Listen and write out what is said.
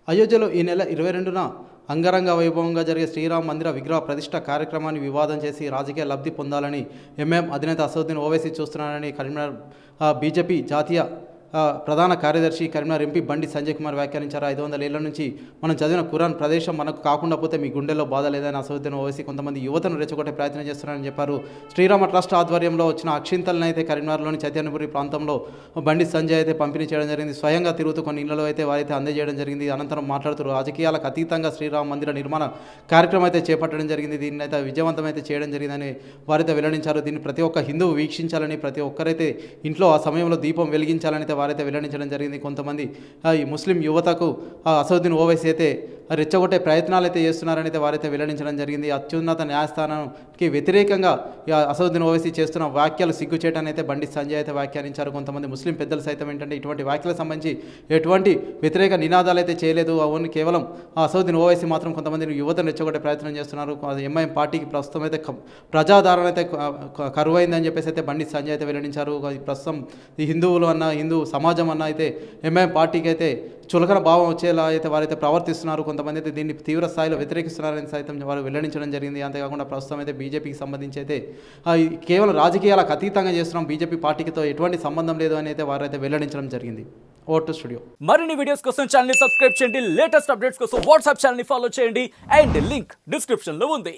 అయోధ్యలో ఈ నెల 22న అంగరంగ వైభవంగా జరిగే శ్రీరామ మందిర విగ్రహ ప్రతిష్ఠ కార్యక్రమాన్ని వివాదం చేసి రాజకీయ లబ్ధి పొందాలని ఎంఎం అధినేత అసదుద్దీన్ ఓవైసీ చూస్తున్నారని కరీంనగర్ బీజేపీ జాతీయ ప్రధాన కార్యదర్శి కరీంనగర్ ఎంపీ బండి సంజయ్ కుమార్ వ్యాఖ్యానించారు. 500 ఏళ్ల నుంచి మనం చదివిన ఖురాన్ ప్రదేశం మనకు కాకుండా పోతే మీ గుండెల్లో బాధ లేదని అసదుద్దీన్ ఓవైసీ కొంతమంది యువతను రెచ్చగొట్టే ప్రయత్నం చేస్తున్నారని చెప్పారు. శ్రీరామ ట్రస్ట్ ఆధ్వర్యంలో వచ్చిన అక్షింతలను అయితే కరీంనగర్లోని చైతన్యపురి ప్రాంతంలో బండి సంజయ్ అయితే పంపిణీ చేయడం జరిగింది. స్వయంగా తిరుగుతూ కొన్ని ఇళ్లలో అయితే వారైతే అందజేయడం జరిగింది. అనంతరం మాట్లాడుతూ రాజకీయాలకు అతీతంగా శ్రీరామ మందిర నిర్మాణ కార్యక్రమం అయితే చేపట్టడం జరిగింది. దీన్ని అయితే విజయవంతమైతే చేయడం జరిగిందని వారైతే వెల్లడించారు. దీన్ని ప్రతి ఒక్క హిందువు వీక్షించాలని, ప్రతి ఒక్కరైతే ఇంట్లో ఆ సమయంలో దీపం వెలిగించాలని వారైతే వెల్లడించడం జరిగింది. కొంతమంది ఈ ముస్లిం యువతకు అసదుద్దీన్ ఓవైసీ అయితే రెచ్చగొట్టే ప్రయత్నాలు అయితే చేస్తున్నారని అయితే వారైతే వెల్లడించడం జరిగింది. అత్యున్నత న్యాయస్థానానికి వ్యతిరేకంగా అసదుద్దీన్ ఓవైసీ చేస్తున్న వ్యాఖ్యలు సిగ్గుచేయటాన్ని అయితే బండి సంజయ్ అయితే వ్యాఖ్యానించారు. కొంతమంది ముస్లిం పెద్దలు సైతం ఏంటంటే ఇటువంటి వ్యాఖ్యలకు సంబంధించి ఎటువంటి వ్యతిరేక నినాదాలు అయితే చేయలేదు. ఓన్లీ కేవలం అసదుద్దీన్ ఓవైసీ మాత్రం కొంతమంది యువతను రెచ్చగొట్టే ప్రయత్నం చేస్తున్నారు. ఎంఐఎం పార్టీకి ప్రస్తుతం అయితే ప్రజాదరణ అయితే కరువైందని చెప్పేసి అయితే బండి సంజయ్ అయితే వెల్లడించారు. ప్రస్తుతం ఈ హిందువులు అన్న, హిందూ సమాజం అన్న అయితే ఎంఐఎం పార్టీకి అయితే చులకన భావం వచ్చేలా అయితే వారైతే ప్రవర్తిస్తున్నారు. కొంతమంది అయితే దీన్ని తీవ్ర స్థాయిలో వ్యతిరేకిస్తున్నారని సైతం వారు వెల్లడించడం జరిగింది. అంతేకాకుండా ప్రస్తుతం అయితే బీజేపీకి సంబంధించి అయితే కేవలం రాజకీయాలకు అతీతంగా చేస్తున్నాం, బీజేపీ పార్టీతో ఎటువంటి సంబంధం లేదు అని అయితే వారైతే వెల్లడించడం జరిగింది. ఓటు స్టూడియో మరిన్ని వీడియోస్ కోసం ఛానల్ ని సబ్స్క్రైబ్ చేయండి. లేటెస్ట్ అప్డేట్స్ కోసం వాట్సాప్ ఛానల్ ని ఫాలో చేయండి. అండ్ లింక్ డిస్క్రిప్షన్ లో ఉంది.